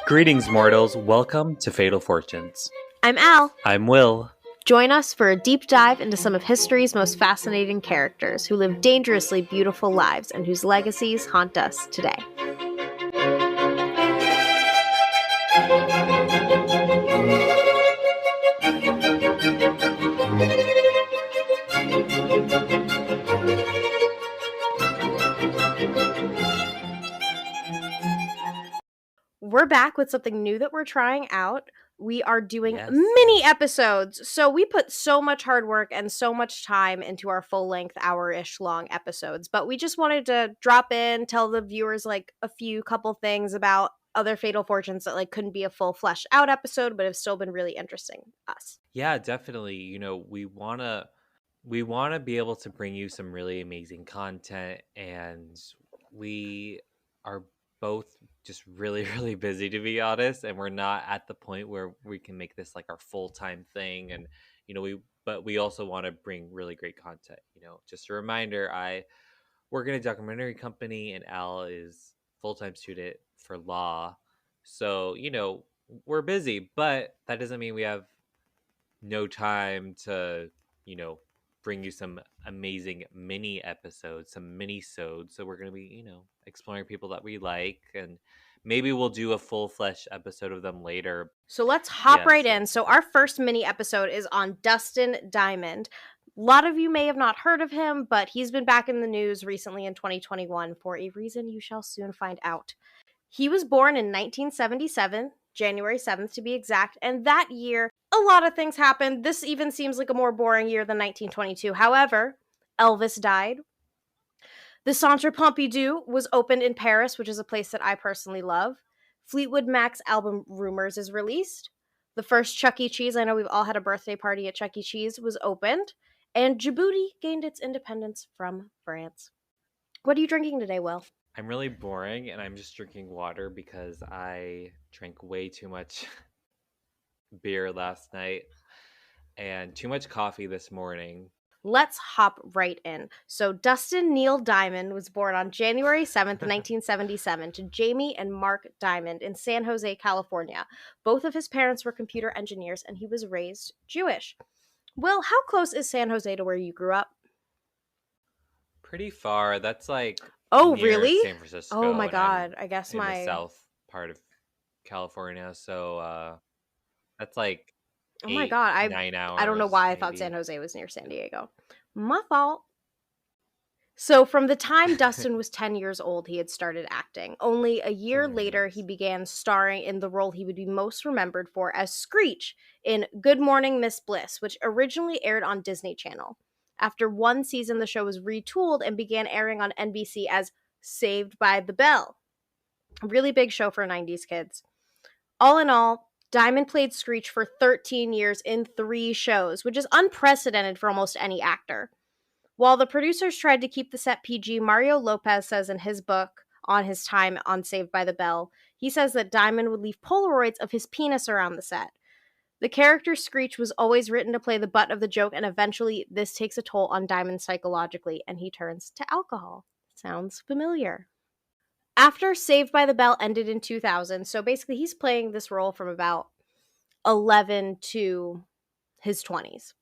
Greetings, mortals. Welcome to Fatal Fortunes. I'm Al. I'm Will. Join us for a deep dive into some of history's most fascinating characters who live dangerously beautiful lives and whose legacies haunt us today. We're back with something new that we're trying out. We are doing mini episodes. So we put so much hard work and so much time into our full-length hour-ish long episodes, but we just wanted to drop in, tell the viewers like a couple things about other Fatal Fortunes that like couldn't be a full fleshed out episode, but have still been really interesting to us. Yeah, definitely. You know, we wanna be able to bring you some really amazing content, and we are both just really, really busy, to be honest, and we're not at the point where we can make this like our full-time thing. And but we also want to bring really great content. Just a reminder, I work in a documentary company, and Al is full-time student for law. So, we're busy, but that doesn't mean we have no time to, bring you some amazing mini episodes, some mini-sodes. So we're going to be, exploring people that we like, and maybe we'll do a full-fledged episode of them later. So let's hop right in. So our first mini episode is on Dustin Diamond. A lot of you may have not heard of him, but he's been back in the news recently in 2021 for a reason you shall soon find out. He was born in 1977, January 7th to be exact, and that year, a lot of things happened. This even seems like a more boring year than 1922. However, Elvis died. The Centre Pompidou was opened in Paris, which is a place that I personally love. Fleetwood Mac's album Rumors is released. The first Chuck E. Cheese, I know we've all had a birthday party at Chuck E. Cheese, was opened. And Djibouti gained its independence from France. What are you drinking today, Will? I'm really boring, and I'm just drinking water because I drank way too much beer last night and too much coffee this morning. Let's hop right in. So Dustin Neil Diamond was born on January 7th, 1977 to Jamie and Mark Diamond in San Jose, California. Both of his parents were computer engineers, and he was raised Jewish. Will, how close is San Jose to where you grew up? Pretty far. That's like near really? San Francisco. Oh my God. I guess in the south part of California. So that's like oh my God. 9 hours. I don't know why I thought San Jose was near San Diego. My fault. So from the time Dustin was 10 years old, he had started acting. Only a year later, he began starring in the role he would be most remembered for as Screech in Good Morning, Miss Bliss, which originally aired on Disney Channel. After one season, the show was retooled and began airing on NBC as Saved by the Bell. A really big show for 90s kids. All in all, Diamond played Screech for 13 years in 3 shows, which is unprecedented for almost any actor. While the producers tried to keep the set PG, Mario Lopez says in his book on his time on Saved by the Bell, he says that Diamond would leave Polaroids of his penis around the set. The character Screech was always written to play the butt of the joke, and eventually this takes a toll on Diamond psychologically, and he turns to alcohol. Sounds familiar. After Saved by the Bell ended in 2000, so basically he's playing this role from about 11 to his 20s.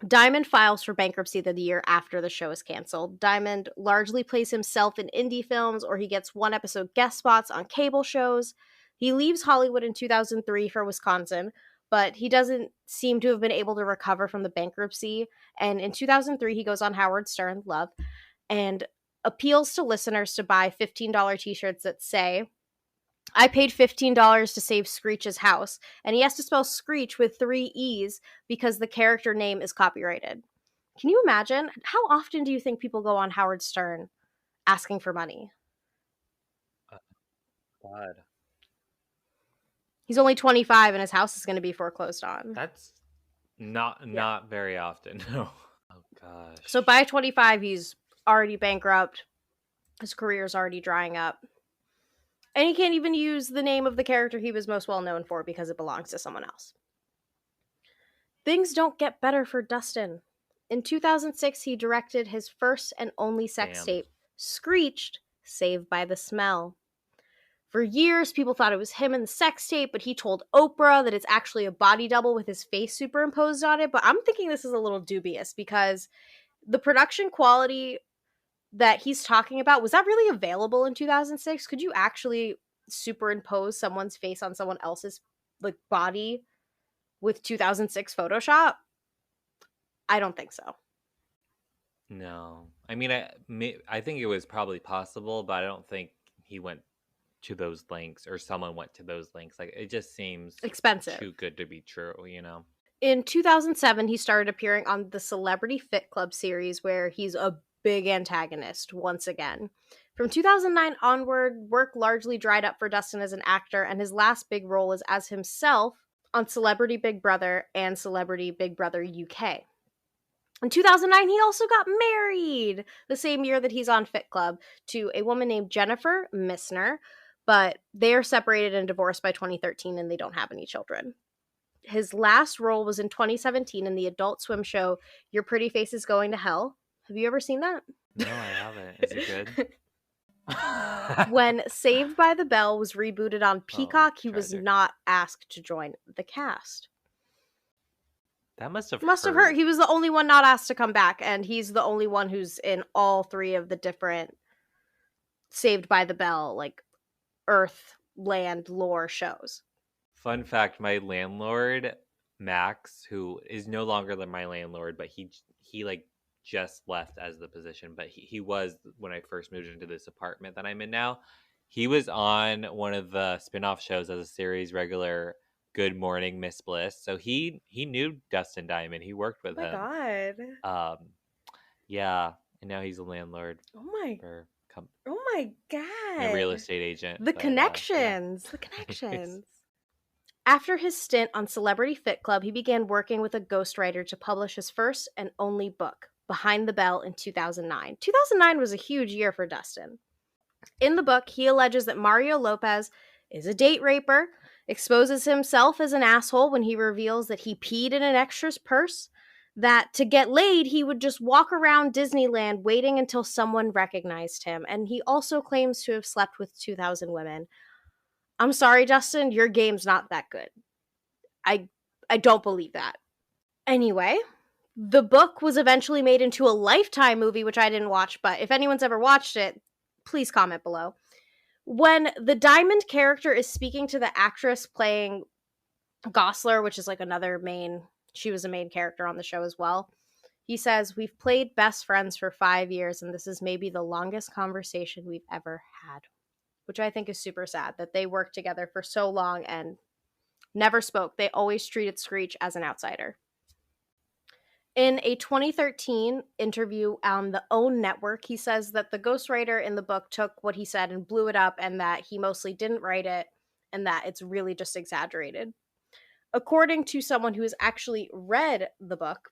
Diamond files for bankruptcy the year after the show is canceled. Diamond largely plays himself in indie films, or he gets one-episode guest spots on cable shows. He leaves Hollywood in 2003 for Wisconsin, but he doesn't seem to have been able to recover from the bankruptcy. And in 2003, he goes on Howard Stern, love, and appeals to listeners to buy $15 t-shirts that say, I paid $15 to save Screech's house, and he has to spell Screech with 3 E's because the character name is copyrighted. Can you imagine? How often do you think people go on Howard Stern asking for money? God. He's only 25 and his house is going to be foreclosed on. That's not very often. No. Oh gosh. So by 25, he's already bankrupt. His career's already drying up. And he can't even use the name of the character he was most well known for because it belongs to someone else. Things don't get better for Dustin. In 2006, he directed his first and only sex tape, Screeched, Saved by the Smell. For years, people thought it was him in the sex tape, but he told Oprah that it's actually a body double with his face superimposed on it. But I'm thinking this is a little dubious because the production quality that he's talking about, was that really available in 2006? Could you actually superimpose someone's face on someone else's like body with 2006 Photoshop? I don't think so. No. I mean, I think it was probably possible, but I don't think he went to those lengths or someone went to those lengths. Like, it just seems Expensive. too good to be true, you know? In 2007, he started appearing on the Celebrity Fit Club series, where he's a big antagonist once again. From 2009 onward, work largely dried up for Dustin as an actor, and his last big role is as himself on Celebrity Big Brother and Celebrity Big Brother UK. In 2009, he also got married, the same year that he's on Fit Club, to a woman named Jennifer Missner, but they are separated and divorced by 2013, and they don't have any children. His last role was in 2017 in the Adult Swim show Your Pretty Face is Going to Hell. Have you ever seen that? No, I haven't. Is it good? When Saved by the Bell was rebooted on Peacock, he was not asked to join the cast. That must have hurt. He was the only one not asked to come back, and he's the only one who's in all three of the different Saved by the Bell, like Earth, Land, Lore shows. Fun fact, my landlord, Max, who is no longer my landlord, but he like just left as the position, but he was when I first moved into this apartment that I'm in now. He was on one of the spin-off shows as a series regular, Good Morning Miss Bliss. So he knew Dustin Diamond. He worked with him. Oh my god. Yeah, and now he's a landlord. Oh my god. A real estate agent. The connections. The connections. After his stint on Celebrity Fit Club, he began working with a ghostwriter to publish his first and only book, Behind the Bell, in 2009. 2009 was a huge year for Dustin. In the book, he alleges that Mario Lopez is a date raper, exposes himself as an asshole when he reveals that he peed in an extra's purse, that to get laid, he would just walk around Disneyland waiting until someone recognized him, and he also claims to have slept with 2,000 women. I'm sorry, Dustin, your game's not that good. I don't believe that. Anyway, the book was eventually made into a Lifetime movie, which I didn't watch, but if anyone's ever watched it, please comment below. When the Diamond character is speaking to the actress playing Gosler, which is like she was a main character on the show as well, he says, "We've played best friends for 5 years, and this is maybe the longest conversation we've ever had." Which I think is super sad, that they worked together for so long and never spoke. They always treated Screech as an outsider. In a 2013 interview on the OWN network, he says that the ghostwriter in the book took what he said and blew it up, and that he mostly didn't write it, and that it's really just exaggerated. According to someone who has actually read the book,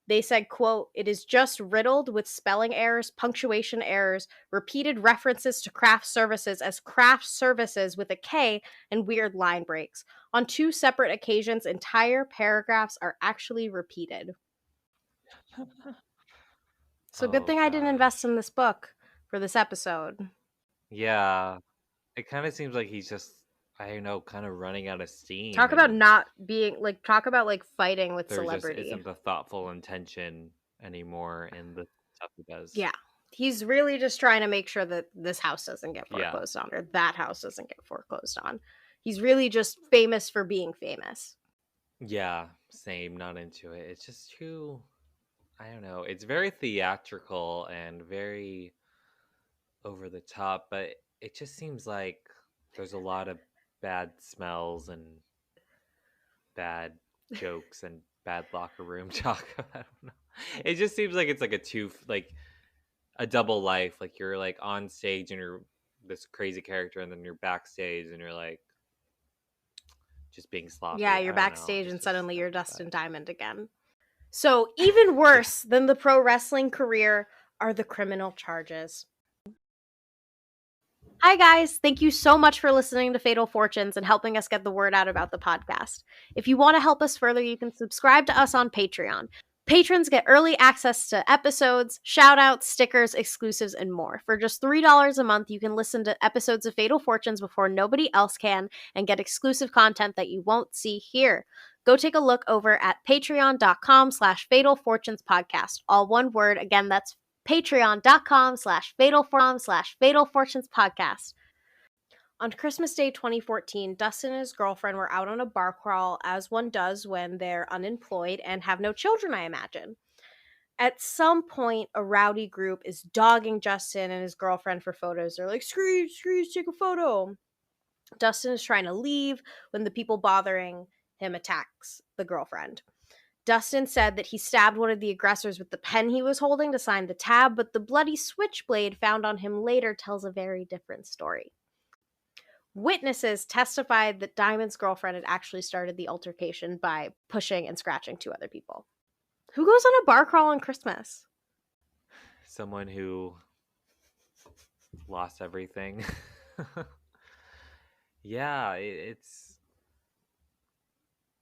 they said, quote, "It is just riddled with spelling errors, punctuation errors, repeated references to craft services as craft services with a K, and weird line breaks. On 2 separate occasions, entire paragraphs are actually repeated." So good thing I didn't invest in this book for this episode. Yeah. It kind of seems like he's just, I don't know, kind of running out of steam. Talk about not being, like, fighting with celebrity. There just isn't the thoughtful intention anymore in the stuff he does. Yeah. He's really just trying to make sure that this house doesn't get foreclosed on, or that house doesn't get foreclosed on. He's really just famous for being famous. Yeah, same, not into it. It's just too, I don't know. It's very theatrical and very over the top, but it just seems like there's a lot of bad smells and bad jokes and bad locker room talk. I don't know. It just seems like it's like a double life. Like you're like on stage and you're this crazy character, and then you're backstage and you're like just being sloppy. Yeah, you're backstage and suddenly you're Dustin Diamond again. So even worse than the pro wrestling career are the criminal charges. Hi guys, thank you so much for listening to Fatal Fortunes and helping us get the word out about the podcast. If you want to help us further, you can subscribe to us on Patreon. Patrons get early access to episodes, shout-outs, stickers, exclusives, and more. For just $3 a month, you can listen to episodes of Fatal Fortunes before nobody else can and get exclusive content that you won't see here. Go take a look over at patreon.com/fatalfortunespodcast. All one word. Again, that's patreon.com/fatalfortunespodcast. On Christmas Day 2014, Dustin and his girlfriend were out on a bar crawl, as one does when they're unemployed and have no children, I imagine. At some point, a rowdy group is dogging Justin and his girlfriend for photos. They're like, Screech, take a photo. Dustin is trying to leave when the people bothering him attacks the girlfriend. Dustin said that he stabbed one of the aggressors with the pen he was holding to sign the tab, but the bloody switchblade found on him later tells a very different story. Witnesses testified that Diamond's girlfriend had actually started the altercation by pushing and scratching two other people. Who goes on a bar crawl on Christmas? Someone who lost everything. Yeah, it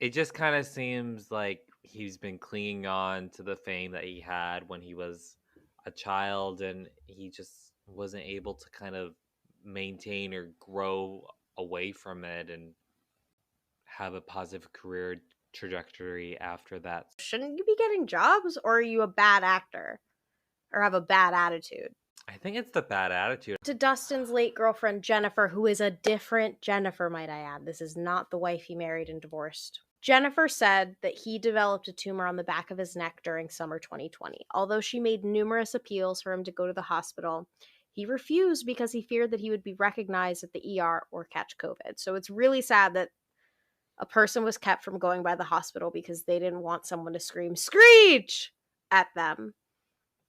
just kind of seems like he's been clinging on to the fame that he had when he was a child, and he just wasn't able to kind of maintain or grow away from it and have a positive career trajectory after that. Shouldn't you be getting jobs, or are you a bad actor or have a bad attitude? I think it's the bad attitude. To Dustin's late girlfriend, Jennifer, who is a different Jennifer, might I add. This is not the wife he married and divorced. Jennifer said that he developed a tumor on the back of his neck during summer 2020. Although she made numerous appeals for him to go to the hospital, he refused because he feared that he would be recognized at the ER or catch COVID. So it's really sad that a person was kept from going by the hospital because they didn't want someone to scream, Screech! At them.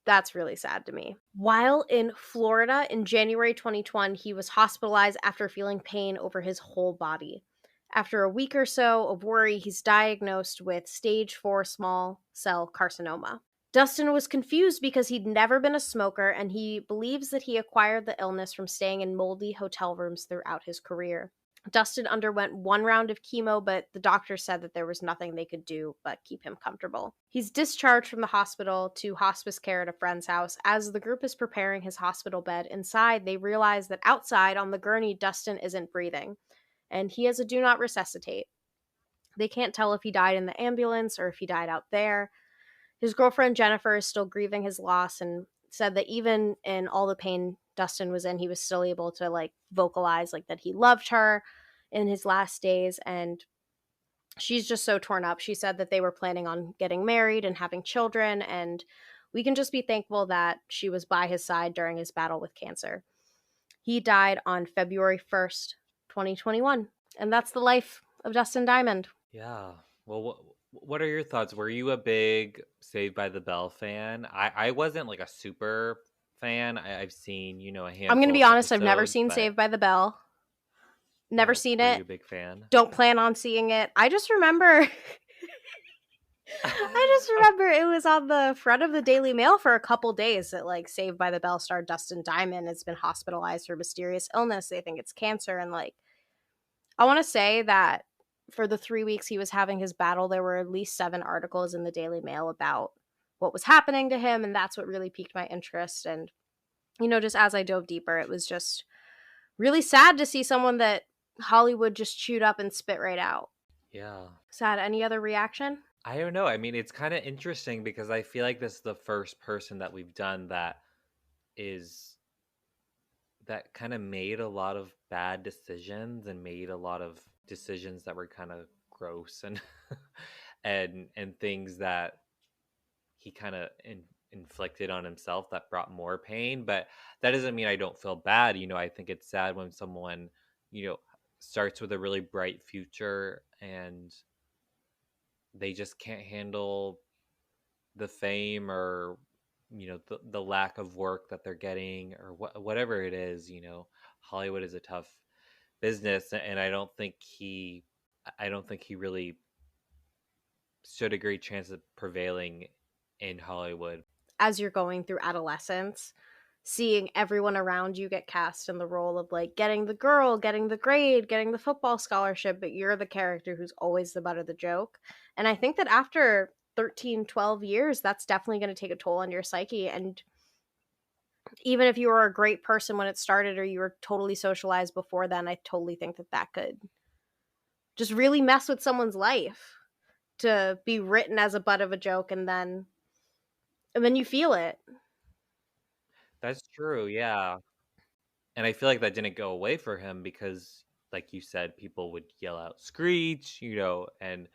That's really sad to me. While in Florida in January 2020, he was hospitalized after feeling pain over his whole body. After a week or so of worry, he's diagnosed with stage 4 small cell carcinoma. Dustin was confused because he'd never been a smoker, and he believes that he acquired the illness from staying in moldy hotel rooms throughout his career. Dustin underwent 1 round of chemo, but the doctor said that there was nothing they could do but keep him comfortable. He's discharged from the hospital to hospice care at a friend's house. As the group is preparing his hospital bed inside, they realize that outside on the gurney, Dustin isn't breathing, and he has a do not resuscitate. They can't tell if he died in the ambulance or if he died out there. His girlfriend, Jennifer, is still grieving his loss and said that even in all the pain Dustin was in, he was still able to vocalize that he loved her in his last days, and she's just so torn up. She said that they were planning on getting married and having children, and we can just be thankful that she was by his side during his battle with cancer. He died on February 1st, 2021, and that's the life of Dustin Diamond. Yeah. Well, what are your thoughts? Were you a big Saved by the Bell fan? I wasn't a super fan. I've seen, a handful. I'm going to be honest, I've never episodes, seen but Saved by the Bell. Never seen were it. you a big fan? Don't plan on seeing it. I just remember it was on the front of the Daily Mail for a couple days that Saved by the Bell star Dustin Diamond has been hospitalized for mysterious illness. They think it's cancer, and I want to say that for the 3 weeks he was having his battle, there were at least 7 articles in the Daily Mail about what was happening to him, and that's what really piqued my interest. And just as I dove deeper, it was just really sad to see someone that Hollywood just chewed up and spit right out. Yeah. Sad. Any other reaction? I don't know. I mean, it's kind of interesting because I feel like this is the first person that we've done that kind of made a lot of bad decisions and made a lot of decisions that were kind of gross and and things that he kind of inflicted on himself that brought more pain. But that doesn't mean I don't feel bad. I think it's sad when someone starts with a really bright future and they just can't handle the fame or the lack of work that they're getting or whatever it is. Hollywood is a tough business, and I don't think he really stood a great chance of prevailing in Hollywood. As you're going through adolescence, seeing everyone around you get cast in the role of getting the girl, getting the grade, getting the football scholarship, but you're the character who's always the butt of the joke. And I think that after 13, 12 years, that's definitely going to take a toll on your psyche. And even if you were a great person when it started or you were totally socialized before then, I totally think that could just really mess with someone's life, to be written as a butt of a joke and then you feel it. That's true, yeah. And I feel like that didn't go away for him because, like you said, people would yell out "Screech," and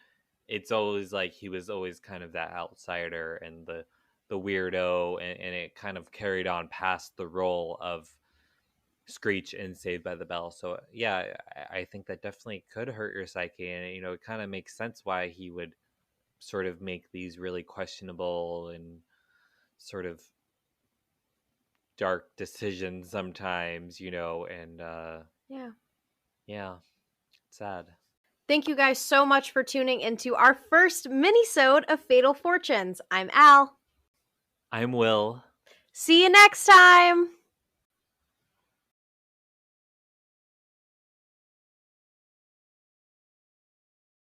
it's always like he was always kind of that outsider and the weirdo, and it kind of carried on past the role of Screech in Saved by the Bell. So yeah, I think that definitely could hurt your psyche, and it kind of makes sense why he would sort of make these really questionable and sort of dark decisions sometimes, and Yeah. yeah, sad. Thank you guys so much for tuning into our first minisode of Fatal Fortunes. I'm Al. I'm Will. See you next time.